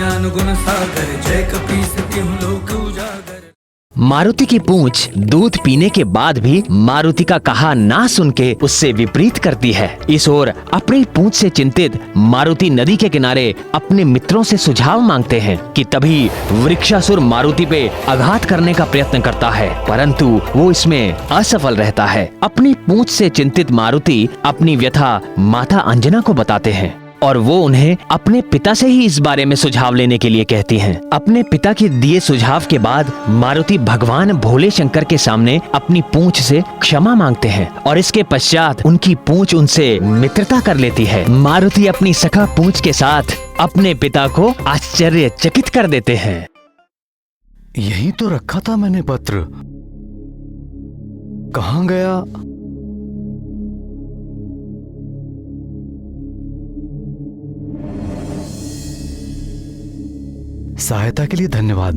ज्ञान गुण सागर, जय कपीस तिहुँ लोक उजागर। मारुति की पूंछ दूध पीने के बाद भी मारुति का कहा ना सुन के उससे विपरीत करती है। इस ओर अपनी पूंछ से चिंतित मारुति नदी के किनारे अपने मित्रों से सुझाव मांगते हैं कि तभी वृक्षासुर मारुति पे आघात करने का प्रयत्न करता है, परंतु वो इसमें असफल रहता है। अपनी पूंछ से चिंतित मारुति अपनी व्यथा माता अंजना को बताते हैं और वो उन्हें अपने पिता से ही इस बारे में सुझाव लेने के लिए कहती हैं। अपने पिता के दिए सुझाव के बाद मारुति भगवान भोले शंकर के सामने अपनी पूंछ से क्षमा मांगते हैं और इसके पश्चात उनकी पूंछ उनसे मित्रता कर लेती है। मारुति अपनी सखा पूंछ के साथ अपने पिता को आश्चर्यचकित कर देते हैं। यही तो रखा था मैंने पत्र, कहाँ गया? सहायता के लिए धन्यवाद।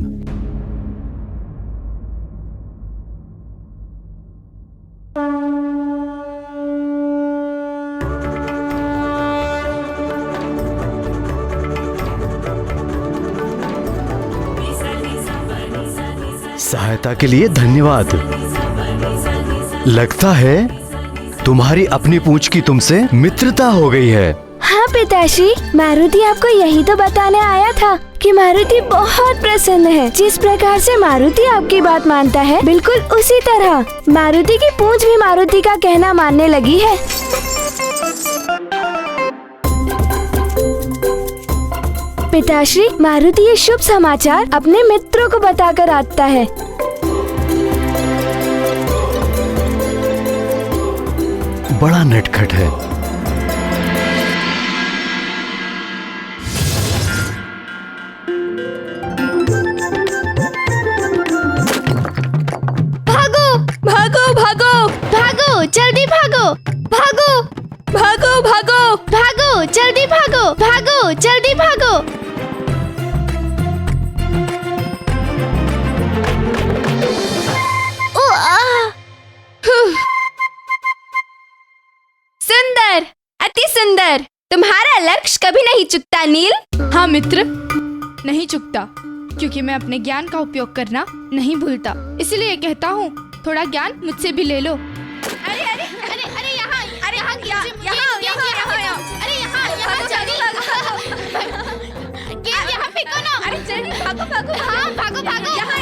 सहायता के लिए धन्यवाद। लगता है तुम्हारी अपनी पूंछ की तुमसे मित्रता हो गई है। हाँ पिताश्री, मारुति आपको यही तो बताने आया था कि मारुति बहुत प्रसन्न है। जिस प्रकार से मारुति आपकी बात मानता है, बिल्कुल उसी तरह मारुति की पूंछ भी मारुति का कहना मानने लगी है। पिताश्री, मारुति ये शुभ समाचार अपने मित्रों को बताकर आता है। बड़ा नटखट है। जल्दी भागो, भागो, भागो, भागो, भागो, जल्दी भागो, भागो, जल्दी भागो। सुंदर, अति सुंदर। तुम्हारा लक्ष्य कभी नहीं चुकता नील। हाँ मित्र, नहीं चुकता, क्योंकि मैं अपने ज्ञान का उपयोग करना नहीं भूलता। इसलिए कहता हूँ, थोड़ा ज्ञान मुझसे भी ले लो। अरे अरे अरे अरे यहाँ, अरे यहाँ फेंको ना। अरे जल्दी भागो भागो। हाँ भागो भागो। यहाँ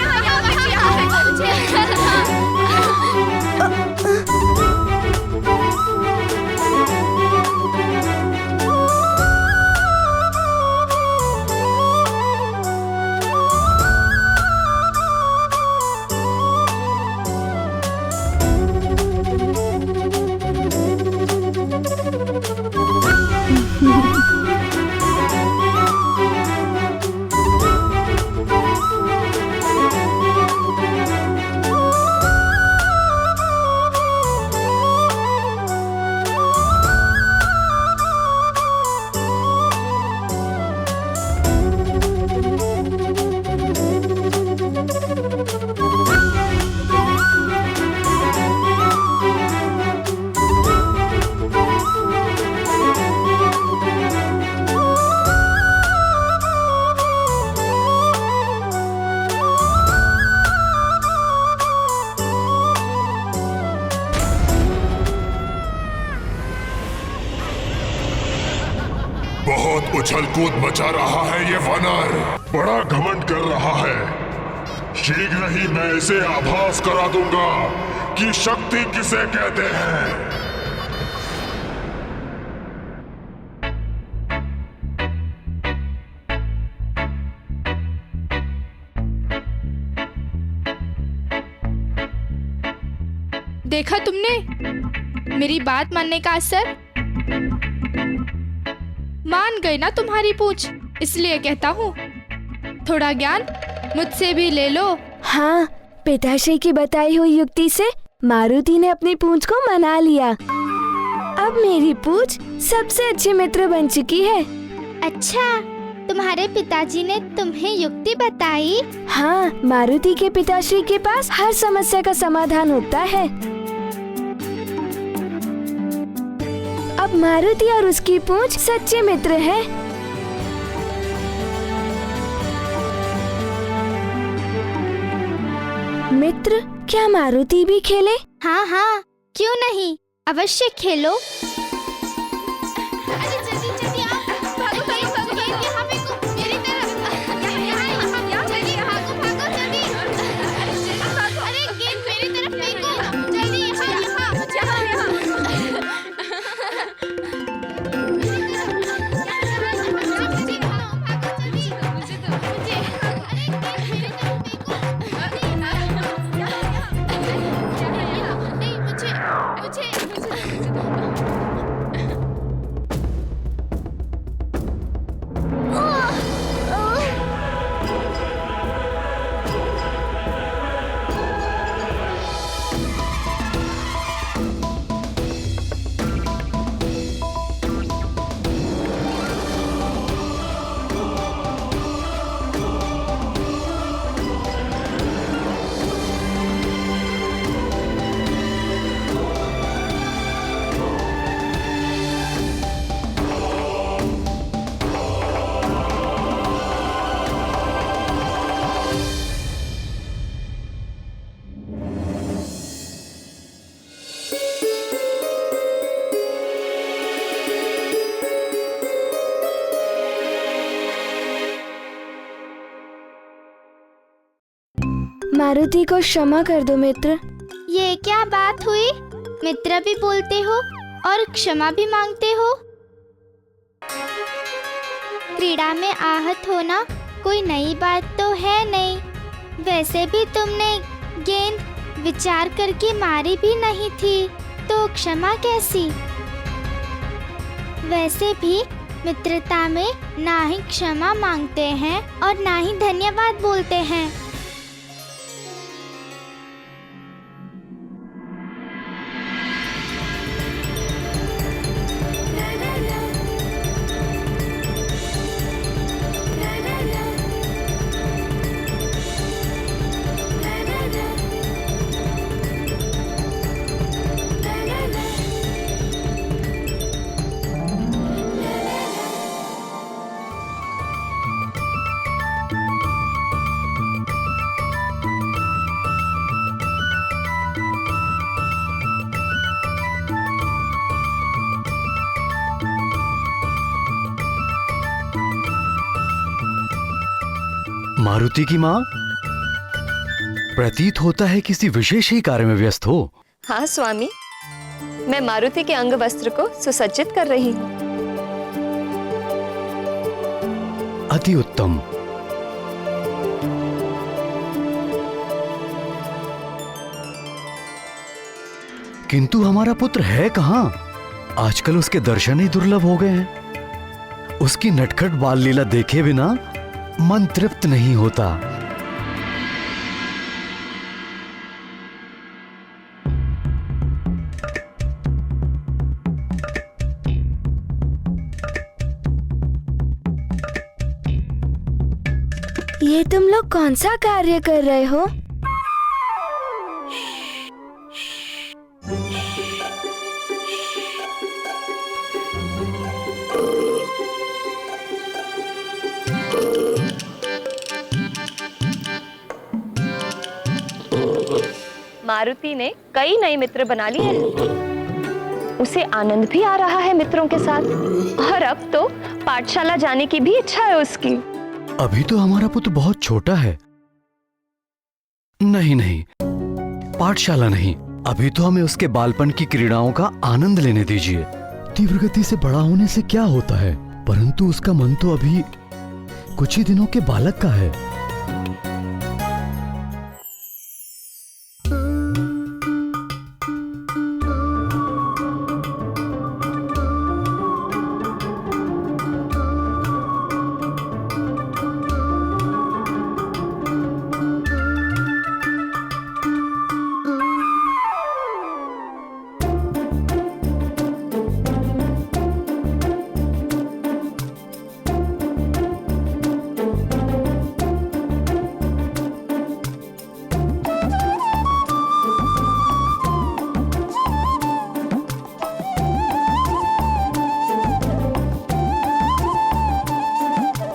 बहुत उछल कूद मचा रहा है ये वानर, बड़ा घमंड कर रहा है। शीघ्र ही मैं इसे आभास करा दूंगा कि शक्ति किसे कहते हैं। देखा तुमने मेरी बात मानने का असर? मान गई ना तुम्हारी पूछ, इसलिए कहता हूँ, थोड़ा ज्ञान मुझसे भी ले लो। हाँ, पिताश्री की बताई हुई युक्ति से मारुति ने अपनी पूंछ को मना लिया। अब मेरी पूंछ सबसे अच्छी मित्र बन चुकी है। अच्छा, तुम्हारे पिताजी ने तुम्हें युक्ति बताई? हाँ, मारुति के पिताश्री के पास हर समस्या का समाधान होता है। अब मारुति और उसकी पूंछ सच्चे मित्र हैं। मित्र, क्या मारुति भी खेले? हाँ हाँ, क्यों नहीं, अवश्य खेलो। मारुति को क्षमा कर दो मित्र। ये क्या बात हुई? मित्र भी बोलते हो और क्षमा भी मांगते हो। क्रीड़ा में आहत होना कोई नई बात तो है नहीं। वैसे भी तुमने गेंद विचार करके मारी भी नहीं थी, तो क्षमा कैसी? वैसे भी मित्रता में ना ही क्षमा मांगते हैं और ना ही धन्यवाद बोलते हैं। मारुति की माँ, प्रतीत होता है किसी विशेष ही कार्य में व्यस्त हो। हाँ स्वामी, मैं मारुति के अंग वस्त्र को सुसज्जित कर रही हूँ। अति उत्तम। किंतु हमारा पुत्र है कहाँ? आजकल उसके दर्शन ही दुर्लभ हो गए हैं। उसकी नटखट बाल लीला देखे बिना मन तृप्त नहीं होता। ये तुम लोग कौन सा कार्य कर रहे हो? मारुति ने कई नए मित्र बना लिए हैं। उसे आनंद भी आ रहा है मित्रों के साथ, और अब तो पाठशाला जाने की भी इच्छा है उसकी। अभी तो हमारा पुत्र बहुत छोटा है। नहीं नहीं, पाठशाला नहीं, अभी तो हमें उसके बालपन की क्रीड़ाओं का आनंद लेने दीजिए। तीव्र गति से बड़ा होने से क्या होता है, परंतु उसका मन तो अभी कुछ ही दिनों के बालक का है।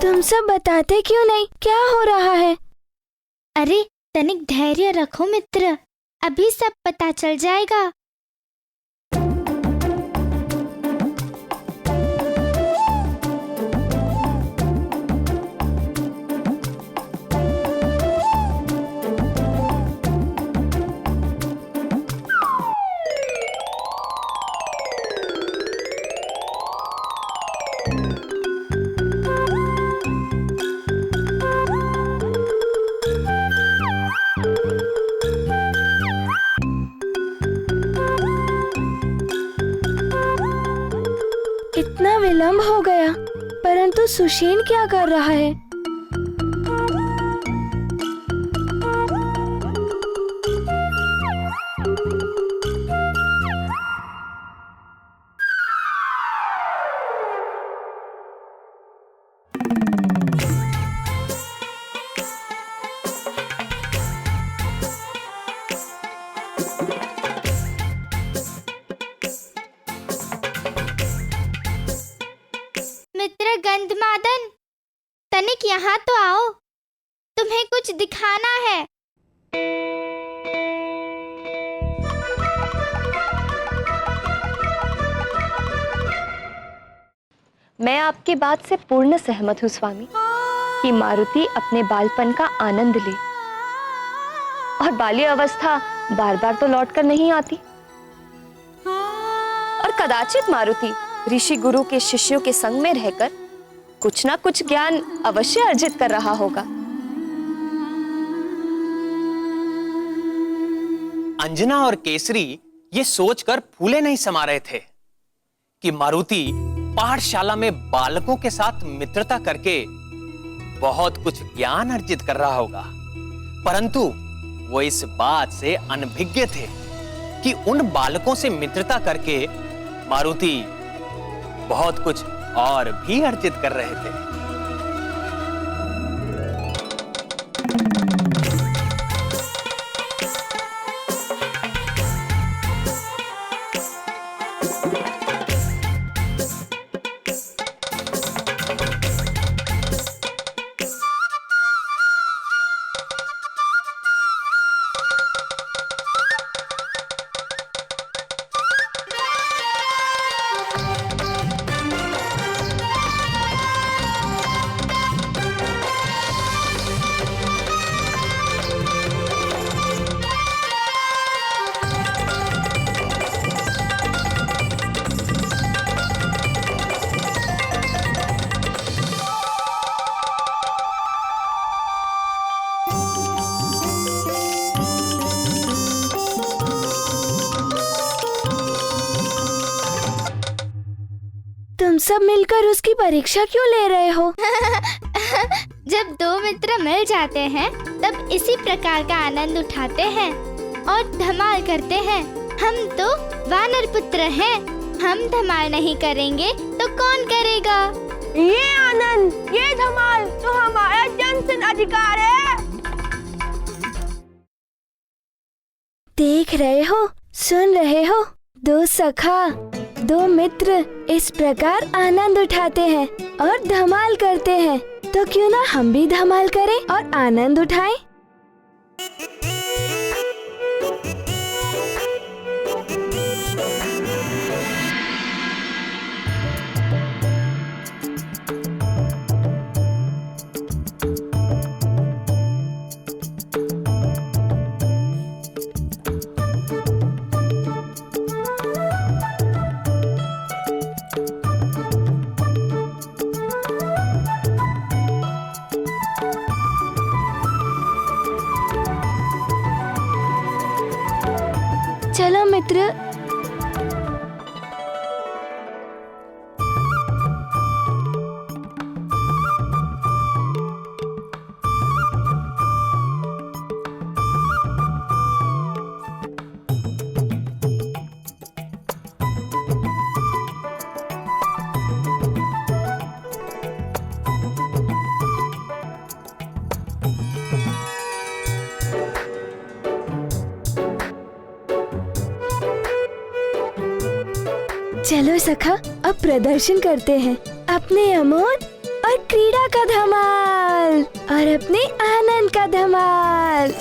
तुम सब बताते क्यों नहीं, क्या हो रहा है? अरे तनिक धैर्य रखो मित्र, अभी सब पता चल जाएगा। इतना विलंब हो गया, परंतु सुशेन क्या कर रहा है? मित्र गंधमादन, तनिक यहाँ तो आओ, तुम्हें कुछ दिखाना है। मैं आपकी बात से पूर्ण सहमत हूँ स्वामी कि मारुति अपने बालपन का आनंद ले, और बाल्य अवस्था बार बार तो लौट कर नहीं आती, और कदाचित मारुति ऋषि गुरु के शिष्यों के संग में रहकर कुछ ना कुछ ज्ञान अवश्य अर्जित कर रहा होगा। अंजना और केसरी ये सोचकर फूले नहीं समा रहे थे कि मारुति पाठशाला में बालकों के साथ मित्रता करके बहुत कुछ ज्ञान अर्जित कर रहा होगा, परंतु वो इस बात से अनभिज्ञ थे कि उन बालकों से मित्रता करके मारुति बहुत कुछ और भी अर्जित कर रहे थे। तुम सब मिलकर उसकी परीक्षा क्यों ले रहे हो? जब दो मित्र मिल जाते हैं तब इसी प्रकार का आनंद उठाते हैं और धमाल करते हैं। हम तो वानर पुत्र हैं, हम धमाल नहीं करेंगे तो कौन करेगा? ये आनंद, ये धमाल तो हमारा जन्मसिद्ध अधिकार है। देख रहे हो, सुन रहे हो, दो सखा, दो मित्र इस प्रकार आनंद उठाते हैं और धमाल करते हैं, तो क्यों ना हम भी धमाल करें और आनंद उठाएं? चलो मित्र, चलो सखा, अब प्रदर्शन करते हैं अपने अमोद और क्रीड़ा का धमाल और अपने आनंद का धमाल।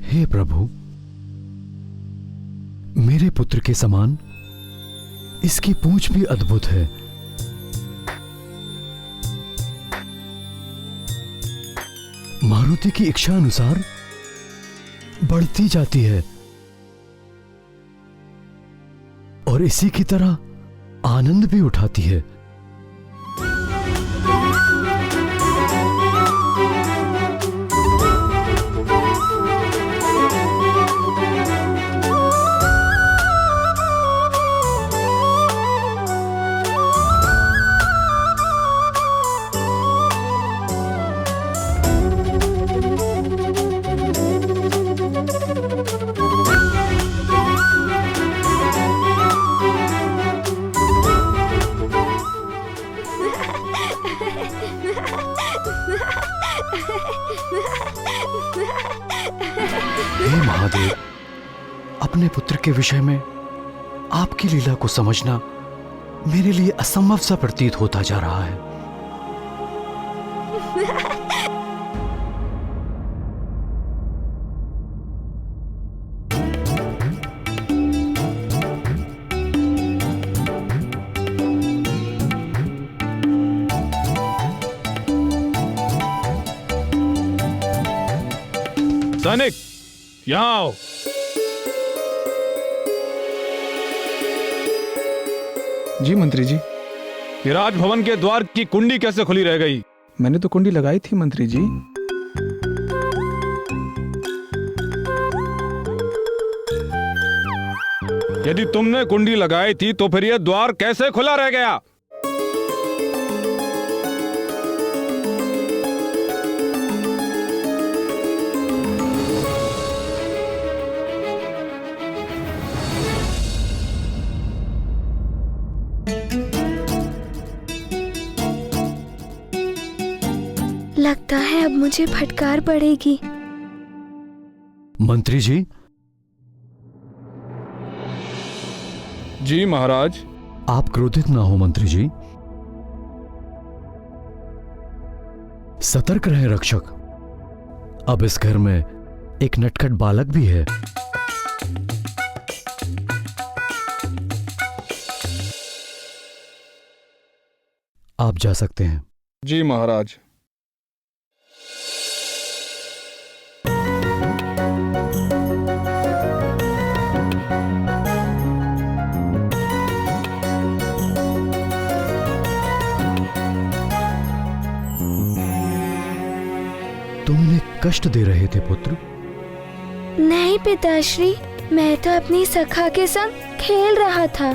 हे प्रभु, मेरे पुत्र के समान इसकी पूंछ भी अद्भुत है। मारुति की इच्छा अनुसार बढ़ती जाती है और इसी की तरह आनंद भी उठाती है। हे महादेव, अपने पुत्र के विषय में आपकी लीला को समझना मेरे लिए असंभव सा प्रतीत होता जा रहा है। सैनिक, यहाँ आओ। जी मंत्री जी। ये राजभवन के द्वार की कुंडी कैसे खुली रह गई? मैंने तो कुंडी लगाई थी मंत्री जी। यदि तुमने कुंडी लगाई थी तो फिर यह द्वार कैसे खुला रह गया? लगता है अब मुझे फटकार पड़ेगी। मंत्री जी। जी महाराज। आप क्रोधित ना हो मंत्री जी। सतर्क रहे रक्षक। अब इस घर में एक नटखट बालक भी है। आप जा सकते हैं। जी महाराज। तुम इन्हें कष्ट दे रहे थे पुत्र? नहीं पिताश्री, मैं तो अपनी सखा के संग खेल रहा था।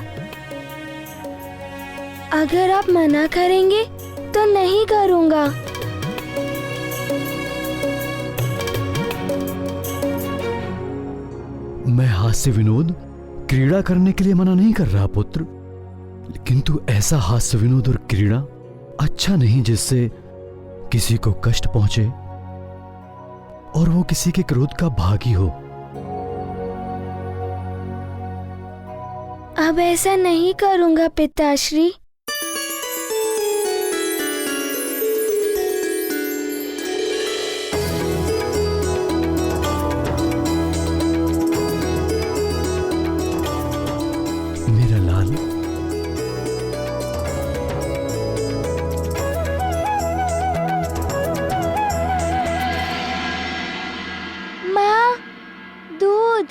अगर आप मना करेंगे तो नहीं करूंगा। मैं हास्य विनोद क्रीड़ा करने के लिए मना नहीं कर रहा पुत्र, किंतु ऐसा हास्य विनोद और क्रीड़ा अच्छा नहीं जिससे किसी को कष्ट पहुंचे और वो किसी के क्रोध का भागी हो। अब ऐसा नहीं करूंगा पिताश्री। मेरा लाल, माँ, दूध।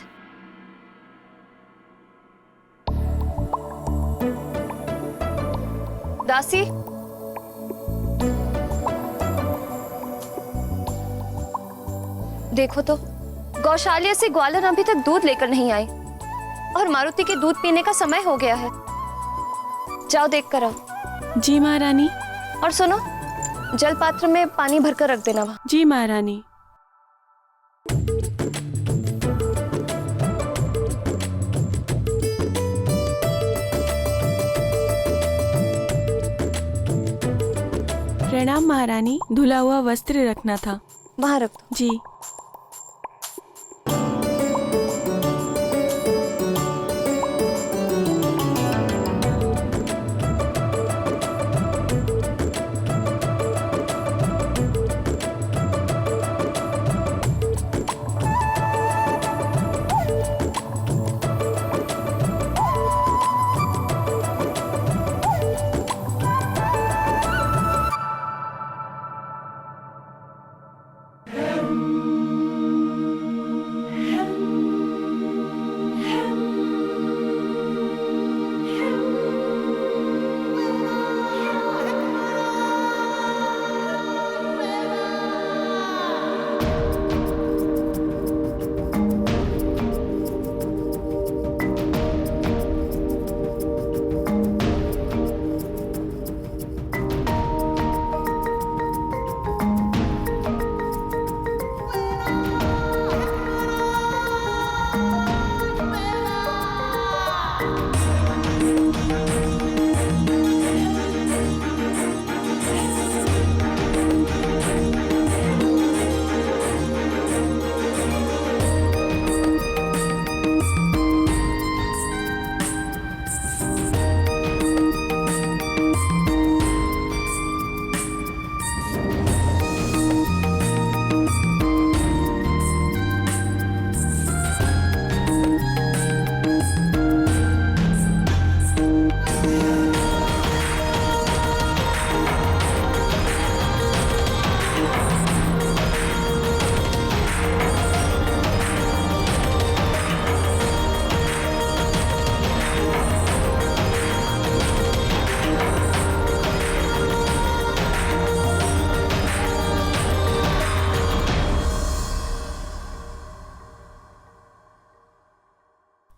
दासी, देखो तो गौशाला से ग्वालन अभी तक दूध लेकर नहीं आई और मारुति के दूध पीने का समय हो गया है। जाओ देख कर आओ। जी महारानी। और सुनो, जल पात्र में पानी भरकर रख देना वहाँ। जी महारानी। प्रणाम महारानी, धुला हुआ वस्त्र रखना था। वहाँ रख दो। जी।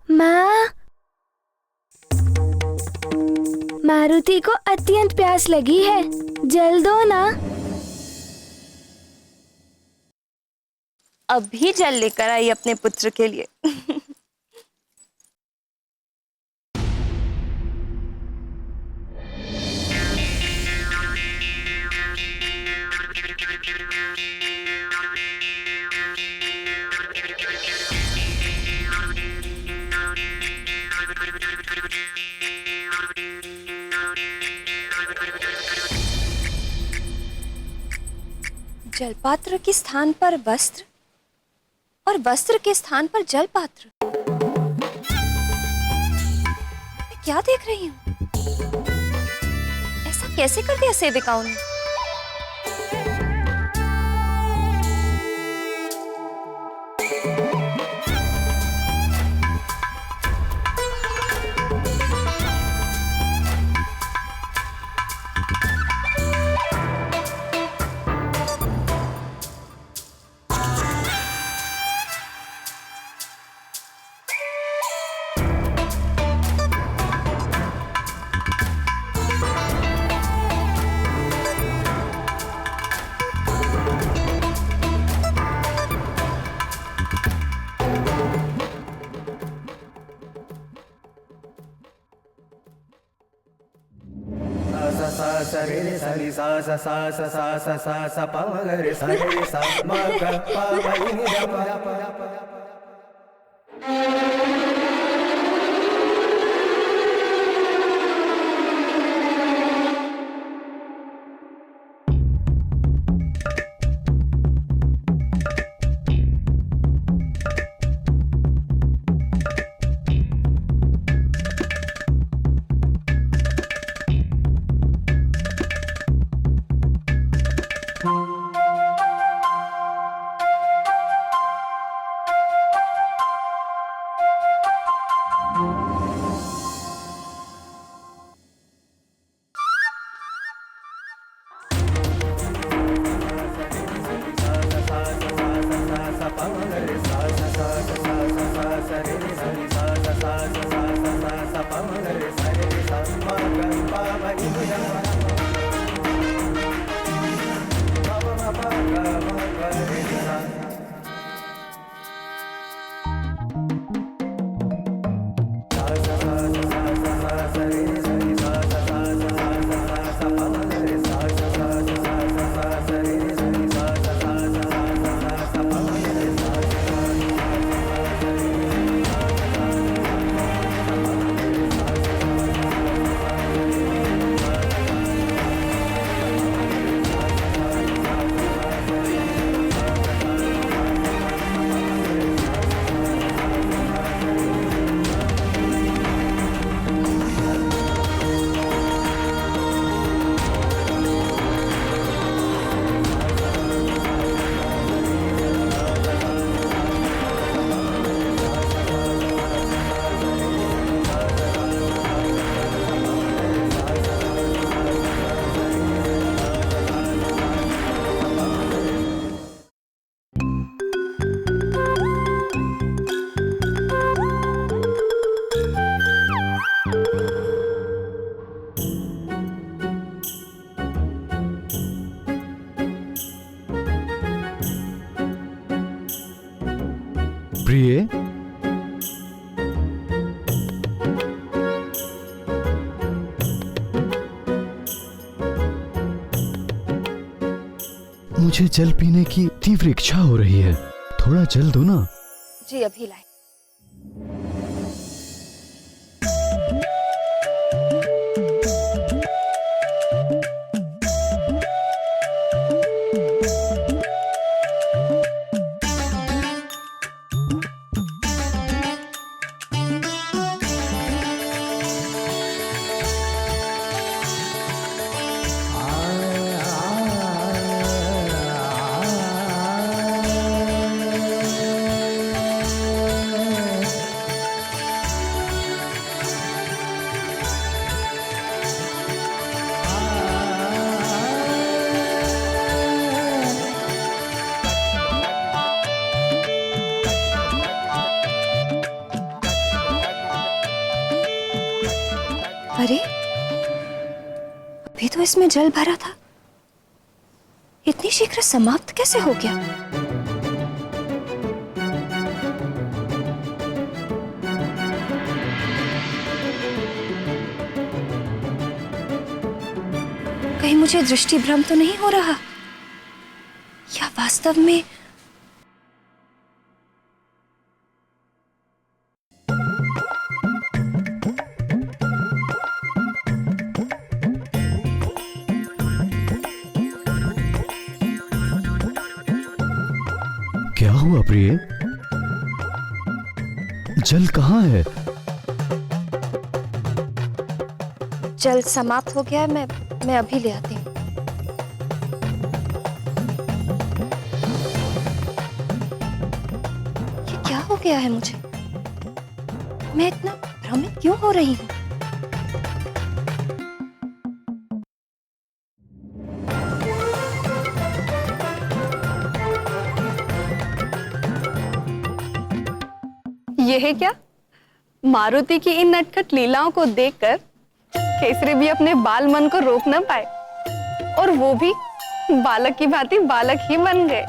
माँ, मारुति को अत्यंत प्यास लगी है, जल दो ना। अभी जल लेकर आई अपने पुत्र के लिए। जलपात्र के स्थान पर वस्त्र और वस्त्र के स्थान पर जलपात्र। मैं क्या देख रही हूँ? ऐसा कैसे कर दिया सेविकाओं ने? प्रिय, मुझे जल पीने की तीव्र इच्छा हो रही है, थोड़ा जल दो ना। जी अभी लाए। अरे अभी तो इसमें जल भरा था, इतनी शीघ्र समाप्त कैसे हो गया? कहीं मुझे दृष्टि भ्रम तो नहीं हो रहा, या वास्तव में क्या हुआ प्रिय? जल कहाँ है? जल समाप्त हो गया है, मैं अभी ले आती हूँ। ये क्या हो गया है मुझे? मैं इतना भ्रमित क्यों हो रही हूँ? यह है क्या? मारुति की इन नटखट लीलाओं को देखकर केसरी भी अपने बाल मन को रोक न पाए, और वो भी बालक की भांति बालक ही बन गए।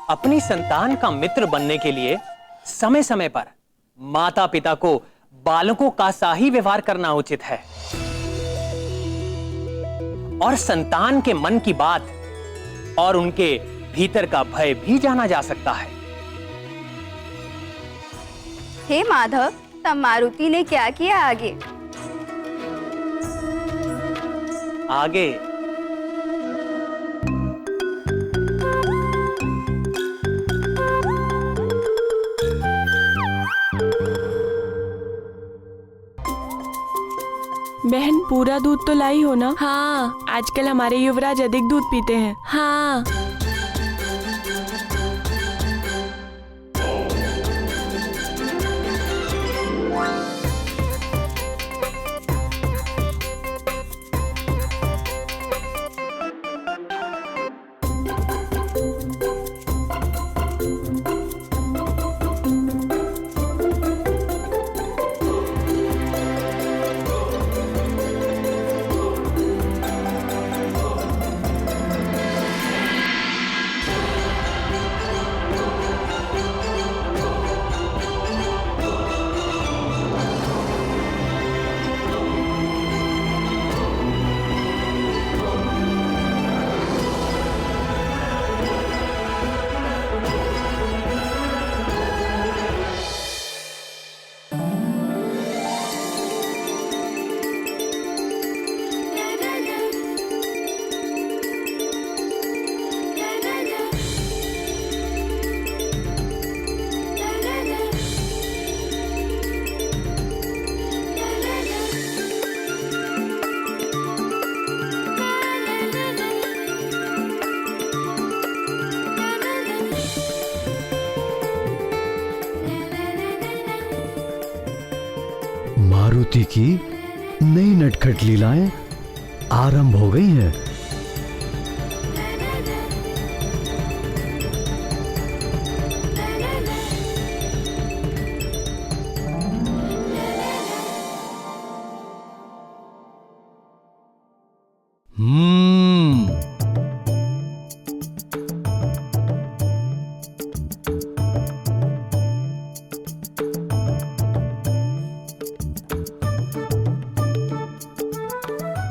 अपनी संतान का मित्र बनने के लिए समय समय पर माता पिता को बालकों का सा ही व्यवहार करना उचित है, और संतान के मन की बात और उनके भीतर का भय भी जाना जा सकता है। हे माधव, तब मारुति ने क्या किया आगे? आगे बहन, पूरा दूध तो लाई हो ना? हाँ, आजकल हमारे युवराज अधिक दूध पीते हैं। हाँ। मारुति की नई नटखट लीलाएं आरंभ हो गई हैं।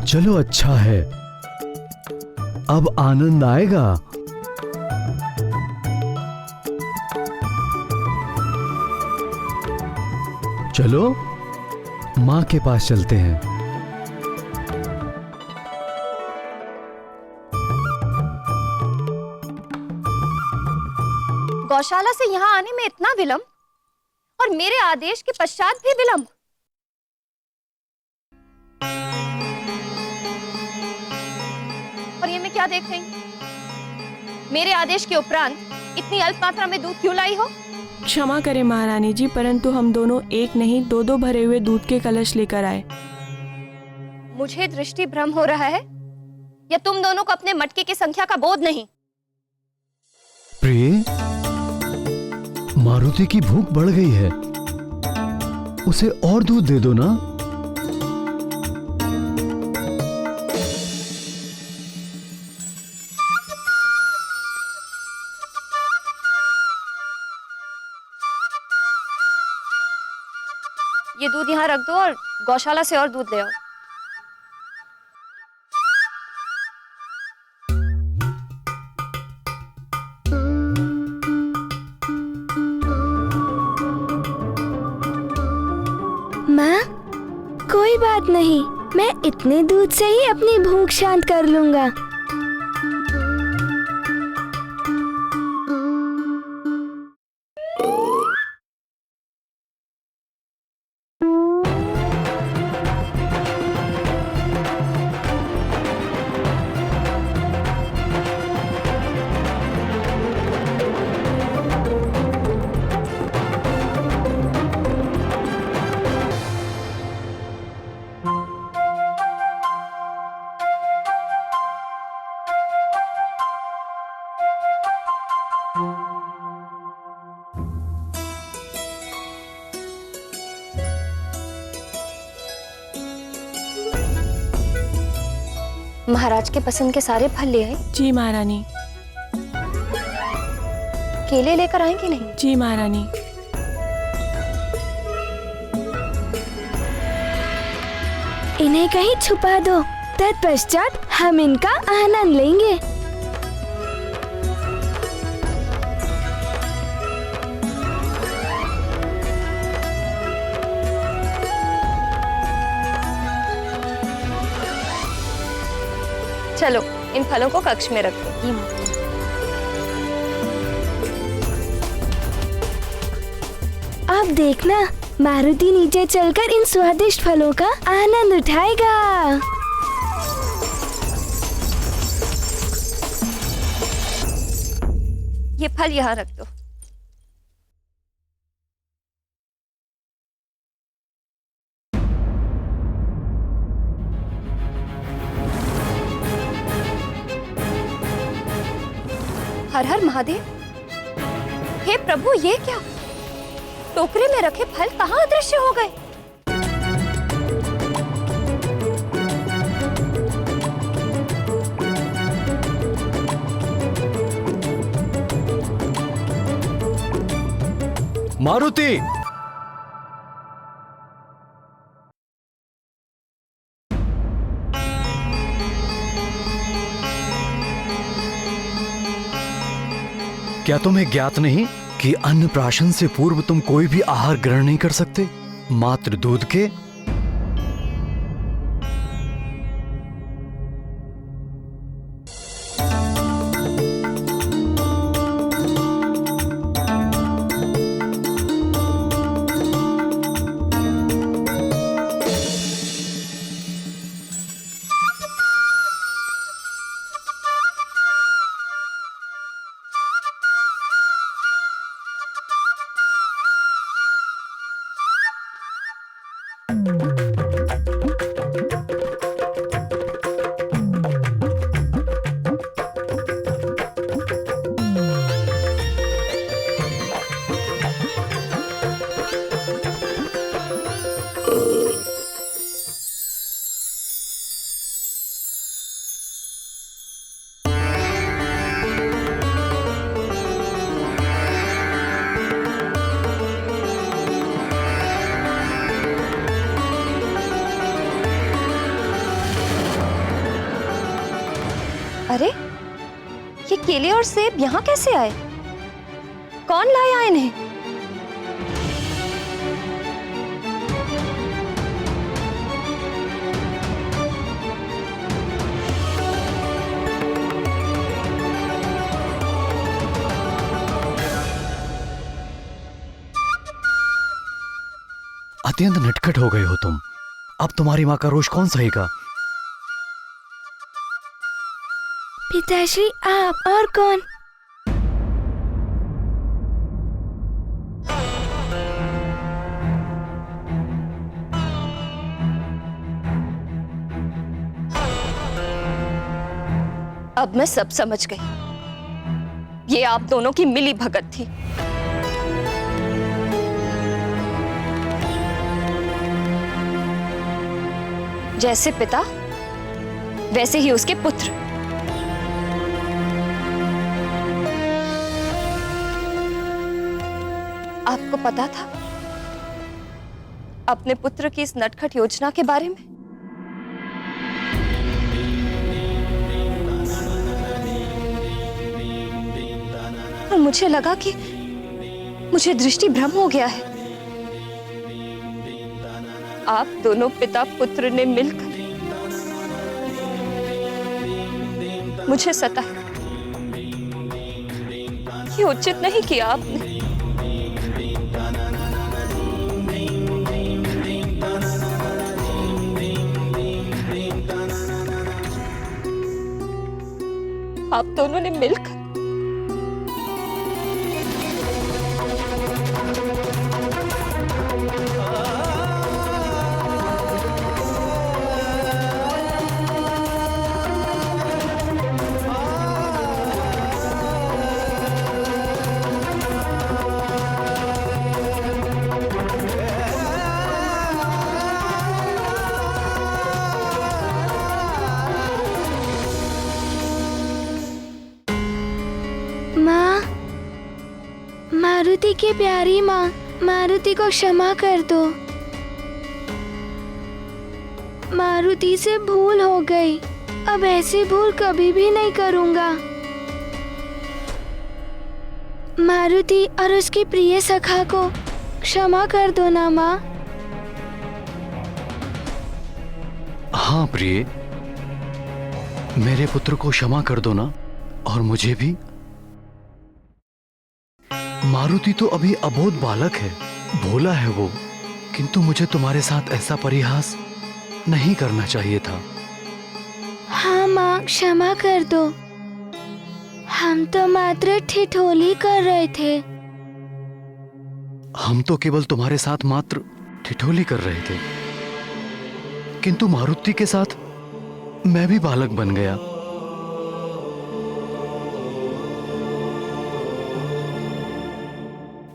चलो अच्छा है, अब आनंद आएगा। चलो माँ के पास चलते हैं। गौशाला से यहाँ आने में इतना विलंब, और मेरे आदेश के पश्चात भी विलंब। और ये मैं क्या देख रही हूँ? मेरे आदेश के उपरांत इतनी अल्प मात्रा में दूध क्यों लाई हो? क्षमा करें महारानी जी, परंतु हम दोनों एक नहीं दो भरे हुए दूध के कलश लेकर आए। मुझे दृष्टि भ्रम हो रहा है, या तुम दोनों को अपने मटके की संख्या का बोध नहीं? प्रिय, मारुति की भूख बढ़ गई है, उसे और दूध दे दो ना। ये दूध यहाँ रख दो और गौशाला से और दूध ले आओ। माँ, कोई बात नहीं, मैं इतने दूध से ही अपनी भूख शांत कर लूंगा। महाराज के पसंद के सारे फल ले आए? जी महारानी। केले लेकर आए कि नहीं? जी महारानी। इन्हें कहीं छुपा दो, तत्पश्चात हम इनका आनंद लेंगे। चलो इन फलों को कक्ष में रखो। अब देखना, मारुति नीचे चलकर इन स्वादिष्ट फलों का आनंद उठाएगा। ये फल यहाँ रख दो। हर हर महादेव। हे प्रभु, ये क्या? टोकरे में रखे फल कहाँ अदृश्य हो गए? मारुति, क्या तुम्हें ज्ञात नहीं कि अन्नप्राशन से पूर्व तुम कोई भी आहार ग्रहण नहीं कर सकते, मात्र दूध के? अरे ये केले और सेब यहाँ कैसे आए? कौन लाया इन्हें? अत्यंत नटखट हो गए हो तुम। अब तुम्हारी माँ का रोष कौन सहेगा? पिताश्री, आप और कौन? अब मैं सब समझ गई। ये आप दोनों की मिली भगत थी। जैसे पिता वैसे ही उसके पुत्र। आपको पता था अपने पुत्र की इस नटखट योजना के बारे में? और मुझे लगा कि मुझे दृष्टि भ्रम हो गया है। आप दोनों पिता पुत्र ने मिलकर मुझे सताया। ये उचित नहीं किया आपने। आप दोनों ने मिलकर मारुति की प्यारी माँ, मारुति को क्षमा कर दो। मारुति से भूल हो गई। अब ऐसी भूल कभी भी नहीं करूँगा। मारुति और उसकी प्रिय सखा को क्षमा कर दो ना माँ। हाँ प्रिय, मेरे पुत्र को क्षमा कर दो ना, और मुझे भी। मारुति तो अभी अबोध बालक है, भोला है वो, किंतु मुझे तुम्हारे साथ ऐसा परिहास नहीं करना चाहिए था। हाँ माँ, क्षमा कर दो। हम तो मात्र ठिठोली कर रहे थे। हम तो केवल तुम्हारे साथ मात्र ठिठोली कर रहे थे, किंतु मारुति के साथ मैं भी बालक बन गया।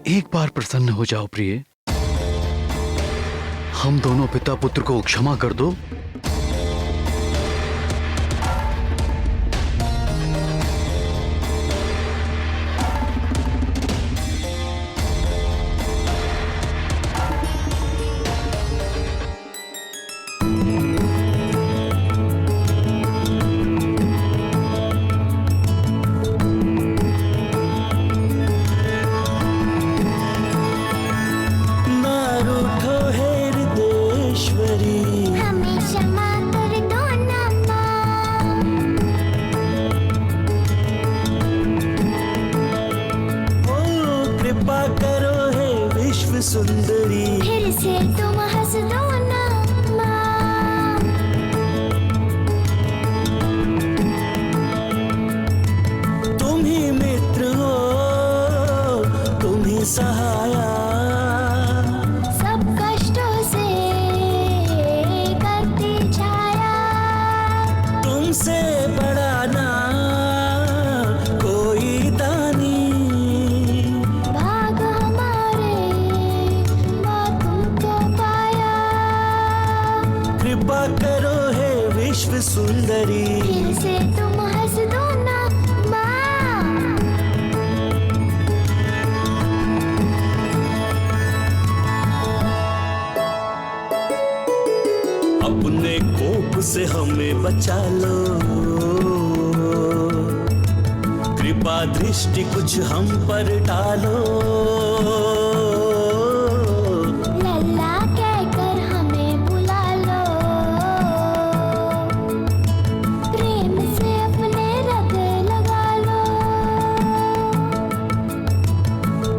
एक बार प्रसन्न हो जाओ प्रिय। हम दोनों पिता पुत्र को क्षमा कर दो। सुंदरी फिर से तुम हंस दो ना माँ। तुम ही मित्र हो, तुम ही सहाया, सब कष्टों से करती छाया। तुमसे बड़ा ना कोई दानी। भाग हमारे माँ तुमको पाया। कृपा करो हे विश्व सुंदरी। फिर से तुम हंस दो ना माँ। अपने कोप से हमें बचा लो। माँ दृष्टि कुछ हम पर डालो। लल्ला कहकर हमें बुला लो, प्रेम से अपने हृदय लगा लो।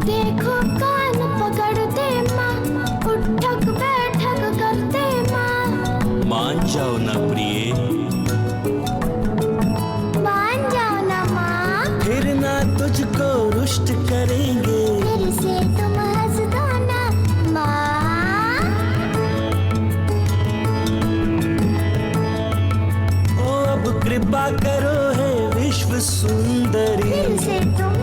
देखो कान पकड़ते माँ, उठक बैठक करते माँ। मान जाओ ना प्रिय, मान जाओ ना माँ, फिर ना तुझको रुष्ट करेंगे। फिर से तुम हंस दो ना माँ। ओ अब कृपा करो है विश्व सुंदरी, फिर से तुम